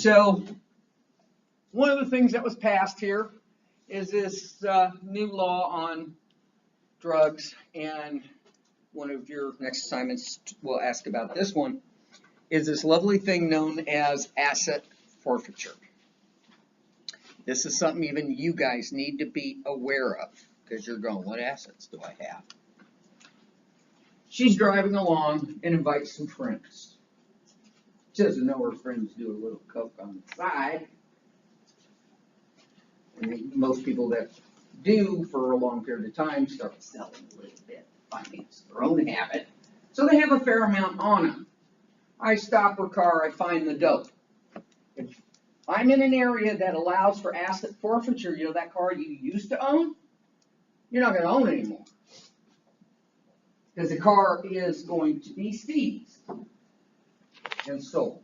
So one of the things that was passed here is this new law on drugs, and one of your next assignments will ask about this one, is this lovely thing known as asset forfeiture. This is something even you guys need to be aware of, because you're going, what assets do I have? She's driving along and invites some friends. She doesn't know her friends do a little coke on the side. And most people that do for a long period of time start selling a little bit to finance their own habit. So they have a fair amount on them. I stop her car, I find the dope. If I'm in an area that allows for asset forfeiture, you know, that car you used to own, you're not going to own it anymore. Because the car is going to be seized and sold.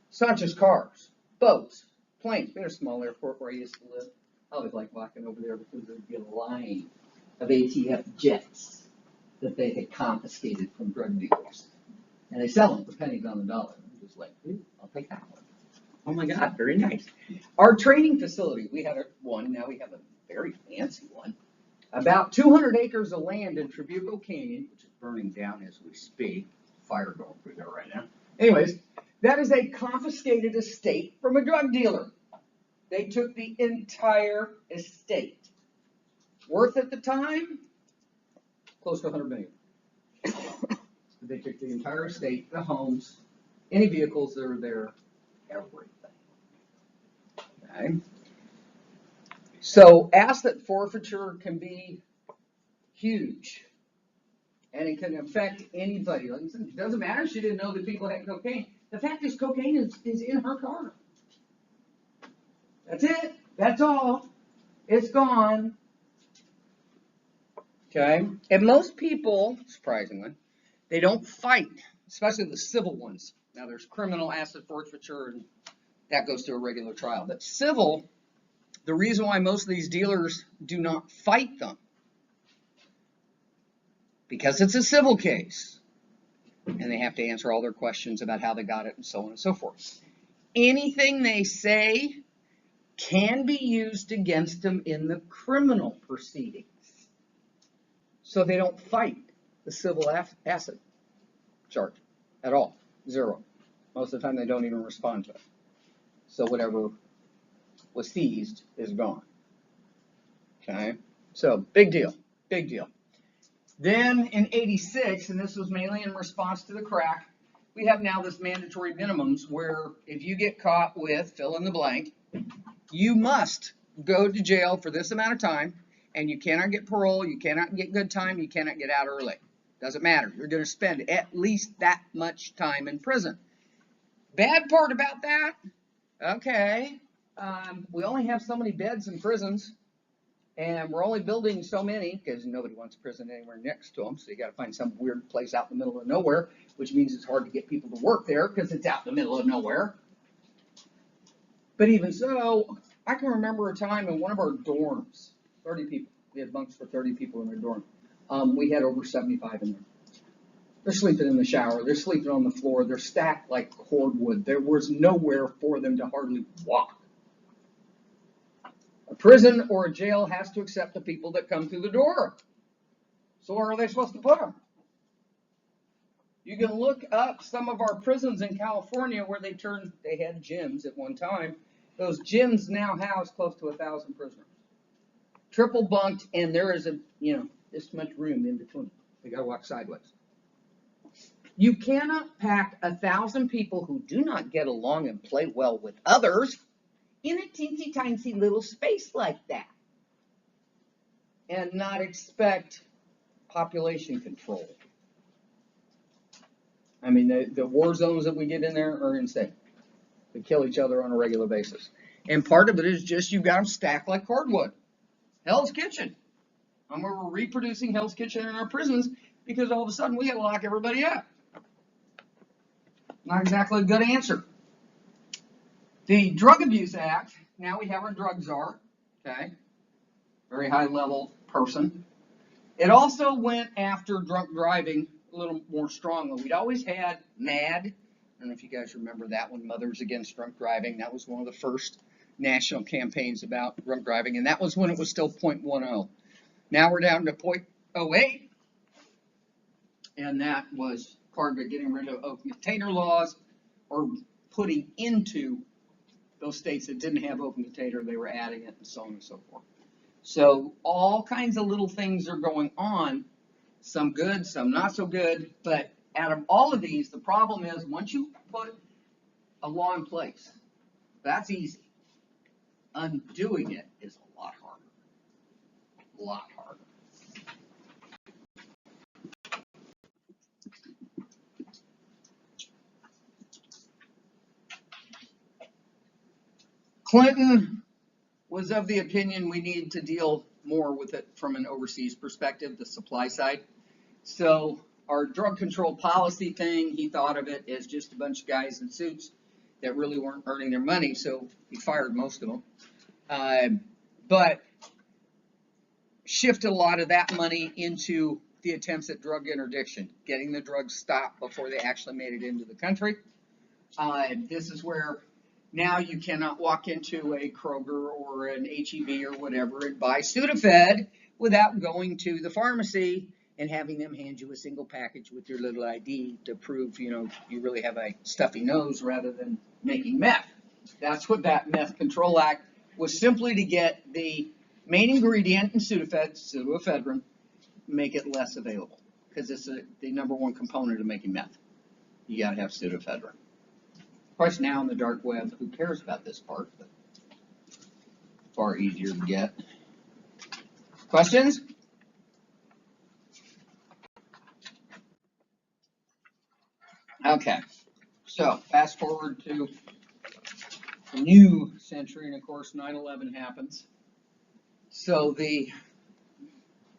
It's not just cars, boats, planes. We had a small airport where I used to live. I always liked walking over there because there'd be a line of ATF jets that they had confiscated from drug dealers. And they sell them for pennies on the dollar. I'm just like, ooh, I'll take that one. Oh my God, very nice. Our training facility, we had one, now we have a very fancy one. About 200 acres of land in Trabuco Canyon, which is burning down as we speak. Fire going through there right now. Anyways, that is a confiscated estate from a drug dealer. They took the entire estate. Worth at the time, close to $100 million. They took the entire estate, the homes, any vehicles that are there, everything. Okay. So asset forfeiture can be huge, and it can affect anybody. Like I said, it doesn't matter. She didn't know that people had cocaine. The fact is, cocaine is in her car. That's it. That's all. It's gone. Okay. And most people, surprisingly, they don't fight, especially the civil ones. Now, there's criminal asset forfeiture, and that goes to a regular trial. But civil, the reason why most of these dealers do not fight them, because it's a civil case, and they have to answer all their questions about how they got it and so on and so forth. Anything they say can be used against them in the criminal proceedings. So they don't fight the civil asset charge at all. Zero. Most of the time they don't even respond to it. So whatever was seized is gone. Okay? So big deal. Big deal. Then in 86, and this was mainly in response to the crack, we have now this mandatory minimums where if you get caught with fill in the blank, you must go to jail for this amount of time, and you cannot get parole, you cannot get good time, you cannot get out early. Doesn't matter. You're going to spend at least that much time in prison. Bad part about that, okay, we only have so many beds in prisons, and we're only building so many because nobody wants a prison anywhere next to them, so you got to find some weird place out in the middle of nowhere, which means it's hard to get people to work there because it's out in the middle of nowhere. But even so, I can remember a time in one of our dorms, 30 people. We had bunks for 30 people in our dorm. We had over 75 in there. They're sleeping in the shower. They're sleeping on the floor. They're stacked like cordwood. There was nowhere for them to hardly walk. A prison or a jail has to accept the people that come through the door. So where are they supposed to put them? You can look up some of our prisons in California where they had gyms at one time. Those gyms now house close to 1,000 prisoners. Triple bunked, and there is this much room in between. They got to walk sideways. You cannot pack 1,000 people who do not get along and play well with others in a teensy-tiny little space like that and not expect population control. I mean, the war zones that we get in there are insane. They kill each other on a regular basis. And part of it is just you've got them stacked like cordwood. Hell's Kitchen. And we're reproducing Hell's Kitchen in our prisons because all of a sudden we got to lock everybody up. Not exactly a good answer. The Drug Abuse Act, now we have our drug czar, okay? Very high level person. It also went after drunk driving a little more strongly. We'd always had MAD, I don't know if you guys remember that one, Mothers Against Drunk Driving. That was one of the first national campaigns about drunk driving, and that was when it was still 0.10. Now we're down to 0.08, and that was part of getting rid of open container laws, or putting into those states that didn't have open container, they were adding it, and so on and so forth. So all kinds of little things are going on, some good, some not so good, but out of all of these, the problem is once you put a law in place, that's easy. Undoing it is a lot harder. A lot harder. Clinton was of the opinion we need to deal more with it from an overseas perspective, the supply side. So our drug control policy thing, he thought of it as just a bunch of guys in suits that really weren't earning their money, so he fired most of them. But shifted a lot of that money into the attempts at drug interdiction, getting the drugs stopped before they actually made it into the country. This is where now you cannot walk into a Kroger or an HEB or whatever and buy Sudafed without going to the pharmacy and having them hand you a single package with your little ID to prove, you really have a stuffy nose rather than making meth. That's what that Meth Control Act was, simply to get the main ingredient in Sudafed, pseudoephedrine, make it less available, because it's the number one component of making meth. You got to have pseudoephedrine. Of course, now in the dark web, who cares about this part? But far easier to get. Questions? Okay, so fast forward to the new century, and of course 9/11 happens. So the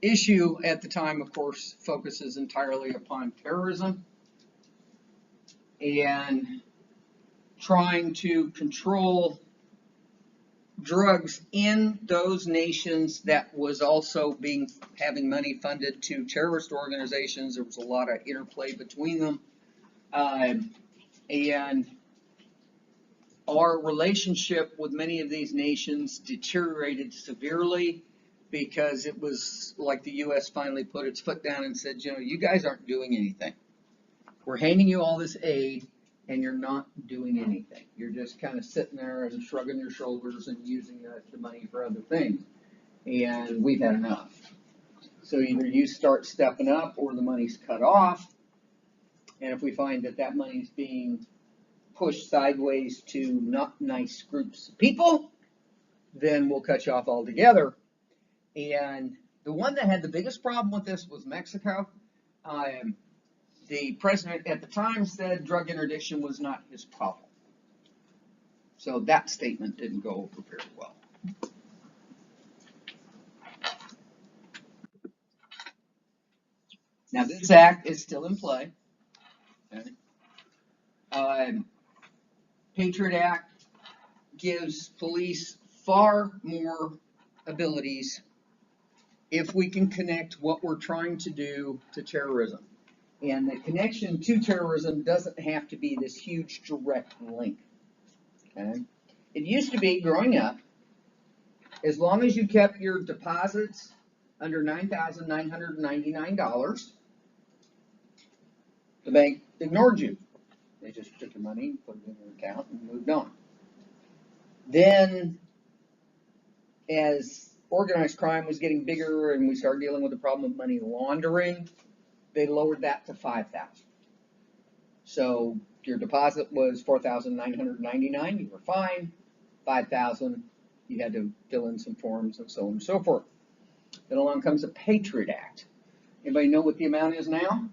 issue at the time, of course, focuses entirely upon terrorism and trying to control drugs in those nations that was also having money funded to terrorist organizations. There was a lot of interplay between them. And our relationship with many of these nations deteriorated severely, because it was like the U.S. finally put its foot down and said, you guys aren't doing anything. We're handing you all this aid, and you're not doing anything. You're just kind of sitting there and shrugging your shoulders and using the money for other things. And we've had enough. So either you start stepping up or the money's cut off. And if we find that that money's being pushed sideways to not nice groups of people, then we'll cut you off altogether. And the one that had the biggest problem with this was Mexico. The president at the time said drug interdiction was not his problem. So that statement didn't go over very well. Now this act is still in play. Okay. Patriot Act gives police far more abilities if we can connect what we're trying to do to terrorism. And the connection to terrorism doesn't have to be this huge direct link. Okay? It used to be, growing up, as long as you kept your deposits under $9,999, the bank ignored you. They just took your money, put it in your account, and moved on. Then, as organized crime was getting bigger and we started dealing with the problem of money laundering, they lowered that to $5,000. So your deposit was $4,999, you were fine. $5,000, you had to fill in some forms and so on and so forth. Then along comes the Patriot Act. Anybody know what the amount is now?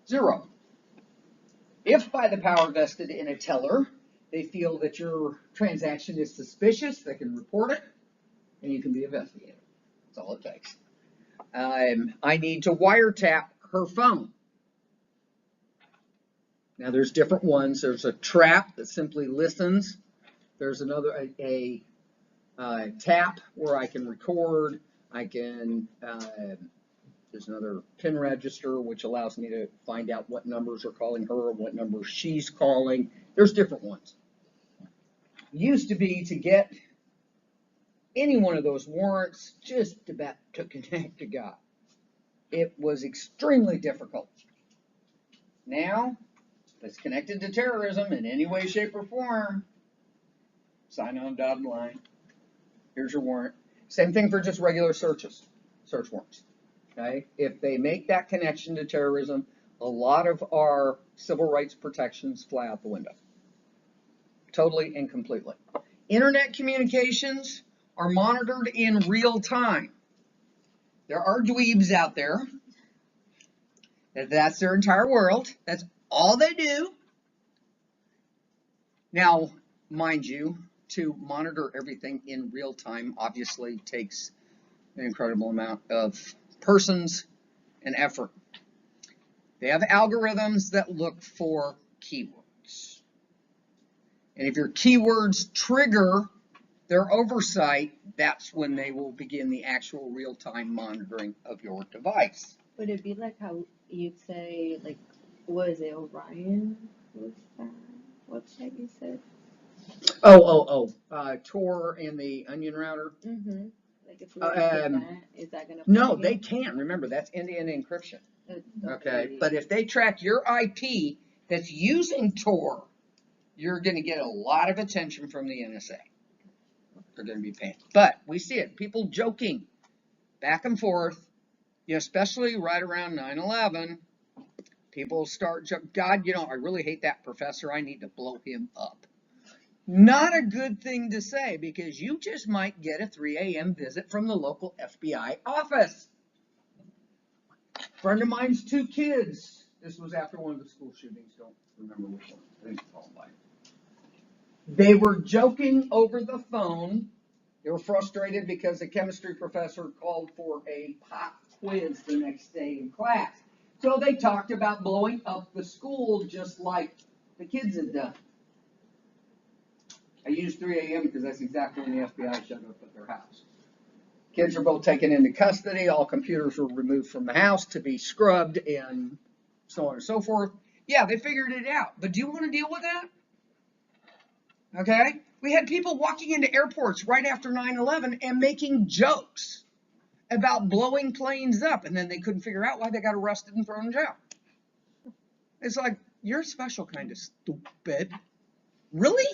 $0. If by the power vested in a teller, they feel that your transaction is suspicious, they can report it, and you can be investigated. That's all it takes. I need to wiretap her phone. Now there's different ones. There's a trap that simply listens. There's another, a tap where I can record. I can There's another pin register, which allows me to find out what numbers are calling her, what numbers she's calling. There's different ones. Used to be to get any one of those warrants just about to connect to God. It was extremely difficult. Now, if it's connected to terrorism in any way, shape, or form, sign on dotted line. Here's your warrant. Same thing for just regular searches, search warrants. Okay? If they make that connection to terrorism, a lot of our civil rights protections fly out the window. Totally and completely. Internet communications are monitored in real time. There are dweebs out there. That's their entire world. That's all they do. Now, mind you, to monitor everything in real time obviously takes an incredible amount of persons and effort. They have algorithms that look for keywords. And if your keywords trigger their oversight, that's when they will begin the actual real-time monitoring of your device. Would it be like how you'd say, like, what is it, Orion? What's that website you said? Tor and the Onion router. Mm-hmm. Like if we were to get that, is that going to No, they can't. Remember, that's end-to-end encryption. Okay, but if they track your IP that's using Tor, you're going to get a lot of attention from the NSA. They're going to be paying. But we see it. People joking back and forth, especially right around 9/11. People start joking, God, I really hate that professor. I need to blow him up. Not a good thing to say, because you just might get a 3 a.m. visit from the local FBI office. Friend of mine's 2 kids. This was after one of the school shootings. Don't remember which one. I think it's Columbine. They were joking over the phone. They were frustrated because the chemistry professor called for a pop quiz the next day in class. So they talked about blowing up the school just like the kids had done. I used 3 a.m. because that's exactly when the FBI showed up at their house. Kids were both taken into custody. All computers were removed from the house to be scrubbed and so on and so forth. Yeah, they figured it out. But do you want to deal with that? Okay? We had people walking into airports right after 9/11 and making jokes about blowing planes up, and then they couldn't figure out why they got arrested and thrown in jail. It's like, you're a special kind of stupid. Really?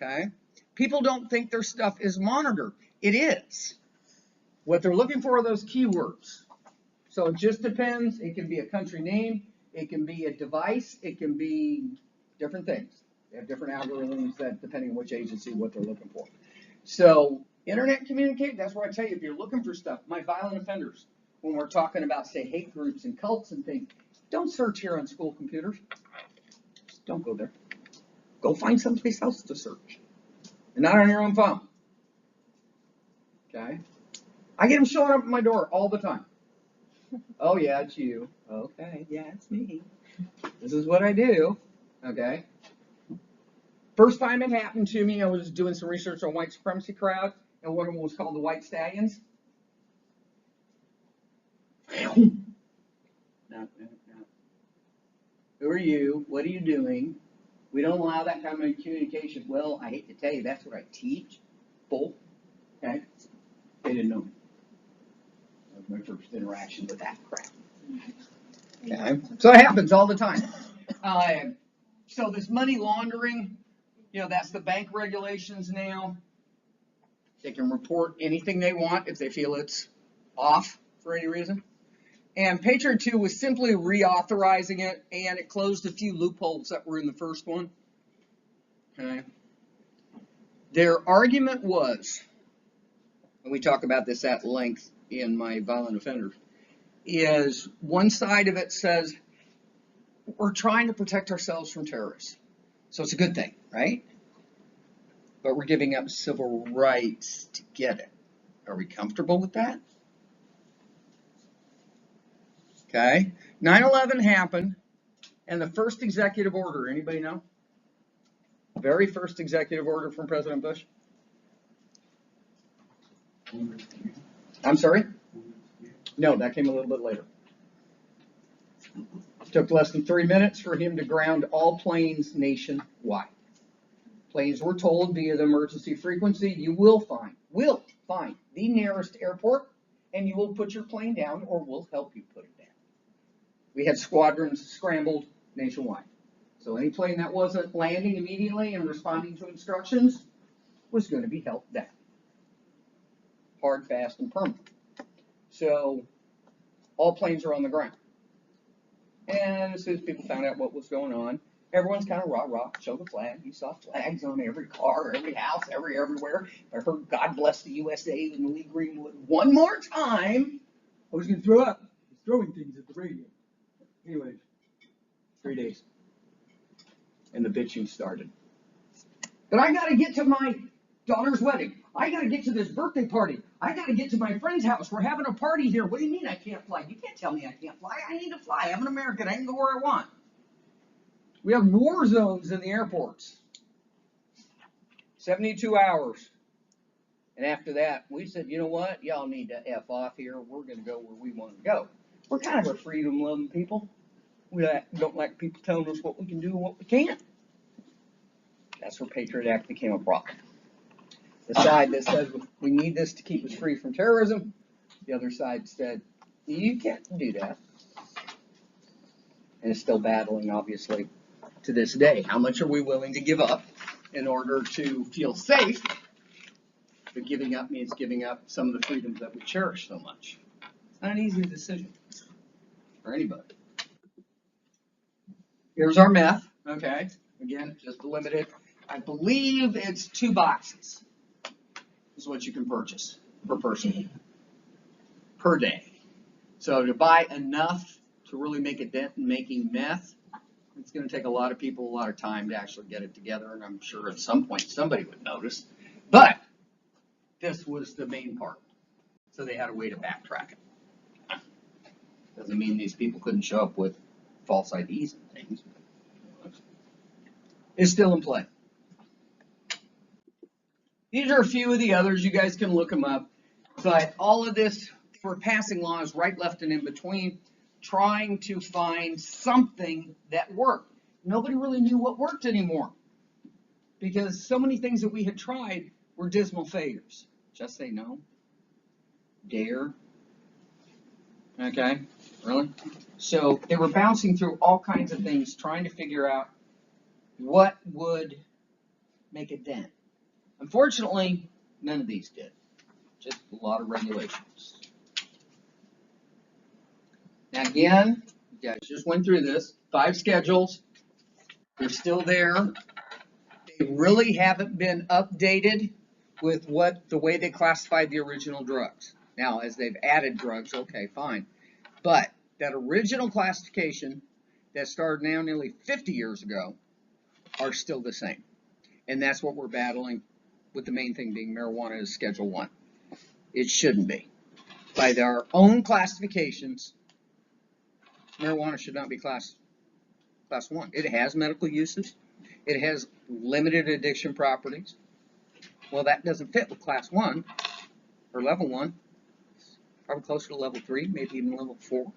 Okay? People don't think their stuff is monitored. It is. What they're looking for are those keywords. So it just depends. It can be a country name. It can be a device. It can be different things. They have different algorithms that, depending on which agency, what they're looking for. So internet communicate, that's where I tell you, if you're looking for stuff, my violent offenders, when we're talking about, say, hate groups and cults and things, don't search here on school computers. Just don't go there. Go find someplace else to search. And not on your own phone. Okay? I get them showing up at my door all the time. Oh, yeah, it's you. Okay, yeah, it's me. This is what I do. Okay? First time it happened to me, I was doing some research on white supremacy crowds, and one of them was called the White Stallions. No. Who are you? What are you doing? We don't allow that kind of communication. Well, I hate to tell you, that's what I teach. Bull. Okay? They didn't know me. That was my first interaction with that crap. Okay? So it happens all the time. So this money laundering, that's the bank regulations now. They can report anything they want if they feel it's off for any reason. And Patriot 2 was simply reauthorizing it, and it closed a few loopholes that were in the first one. Okay. Their argument was, and we talk about this at length in my violent offenders, is one side of it says, we're trying to protect ourselves from terrorists. So it's a good thing, right? But we're giving up civil rights to get it. Are we comfortable with that? Okay. 9/11 happened, and the first executive order, anybody know? Very first executive order from President Bush? I'm sorry? No, that came a little bit later. It took less than 3 minutes for him to ground all planes nationwide. Planes were told via the emergency frequency, you will find the nearest airport, and you will put your plane down, or we'll help you put it down. We had squadrons scrambled nationwide. So any plane that wasn't landing immediately and responding to instructions was going to be helped down. Hard, fast, and permanent. So all planes are on the ground. And as soon as people found out what was going on, everyone's kind of rah-rah, show the flag. You saw flags on every car, every house, everywhere. I heard God bless the USA and Lee Greenwood one more time. I was going to throw up. I was throwing things at the radio. Anyways, 3 days. And the bitching started. But I got to get to my daughter's wedding. I got to get to this birthday party. I got to get to my friend's house. We're having a party here. What do you mean I can't fly? You can't tell me I can't fly. I need to fly. I'm an American. I can go where I want. We have war zones in the airports. 72 hours. And after that, we said, you know what? Y'all need to F off here. We're going to go where we want to go. We're kind of a freedom-loving people. We don't like people telling us what we can do and what we can't. That's where Patriot Act became a problem. The side that says we need this to keep us free from terrorism, the other side said, you can't do that. And it's still battling, obviously, to this day. How much are we willing to give up in order to feel safe? But giving up means giving up some of the freedoms that we cherish so much. It's not an easy decision for anybody. Here's our meth, okay? Again, just limited. I believe it's 2 boxes is what you can purchase per person per day. So to buy enough to really make a dent in making meth, it's going to take a lot of people a lot of time to actually get it together, and I'm sure at some point somebody would notice. But this was the main part, so they had a way to backtrack it. Doesn't mean these people couldn't show up with false IDs and things. It's still in play. These are a few of the others. You guys can look them up. But all of this for passing laws, right, left, and in between, trying to find something that worked. Nobody really knew what worked anymore because so many things that we had tried were dismal failures. Just say no. Dare. Okay, really? So they were bouncing through all kinds of things, trying to figure out what would make a dent. Unfortunately, none of these did. Just a lot of regulations. Now again, you guys just went through this. 5 schedules. They're still there. They really haven't been updated with the way they classified the original drugs. Now, as they've added drugs, okay, fine. But that original classification that started now nearly 50 years ago are still the same. And that's what we're battling, with the main thing being marijuana is Schedule 1. It shouldn't be. By our own classifications, marijuana should not be class 1. It has medical uses. It has limited addiction properties. Well, that doesn't fit with Class 1 or Level 1. It's probably closer to Level 3, maybe even Level 4.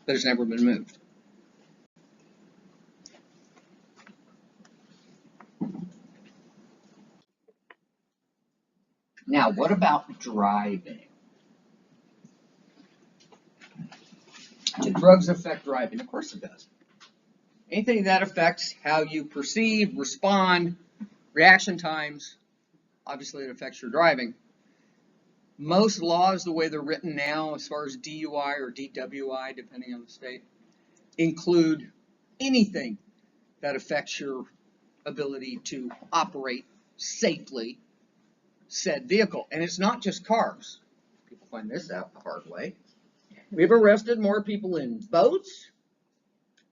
But it's never been moved. Now, what about driving? Do drugs affect driving? Of course it does. Anything that affects how you perceive, respond, reaction times, obviously it affects your driving. Most laws, the way they're written now, as far as DUI or DWI, depending on the state, include anything that affects your ability to operate safely said vehicle. And it's not just cars. People find this out the hard way. We've arrested more people in boats.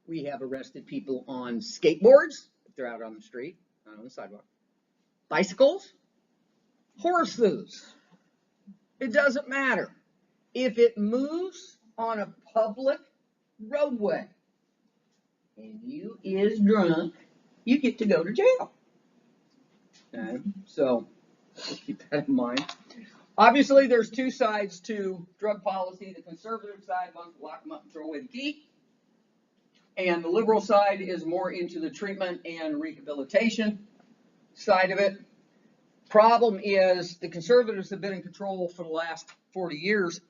We have arrested people on skateboards, if they're out on the street, not on the sidewalk. Bicycles, horses. It doesn't matter. If it moves on a public roadway and you is drunk, you get to go to jail. Okay, so keep that in mind. Obviously, there's two sides to drug policy. The conservative side wants to lock them up and throw away the key. And the liberal side is more into the treatment and rehabilitation side of it. Problem is, the conservatives have been in control for the last 40 years,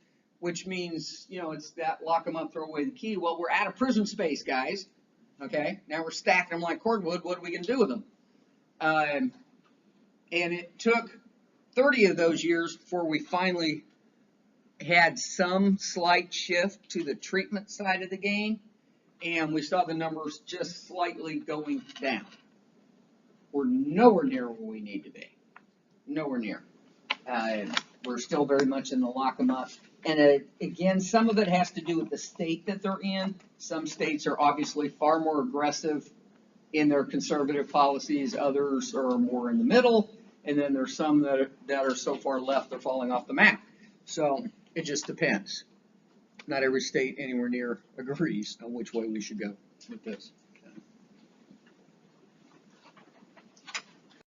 which means, it's that lock them up, throw away the key. Well, we're out of prison space, guys. Okay? Now we're stacking them like cordwood. What are we going to do with them? And it took 30 of those years before we finally had some slight shift to the treatment side of the game, and we saw the numbers just slightly going down. We're nowhere near where we need to be. Nowhere near. We're still very much in the lock 'em up. And again, some of it has to do with the state that they're in. Some states are obviously far more aggressive in their conservative policies. Others are more in the middle. And then there's some that are so far left they're falling off the map. So it just depends. Not every state anywhere near agrees on which way we should go with this.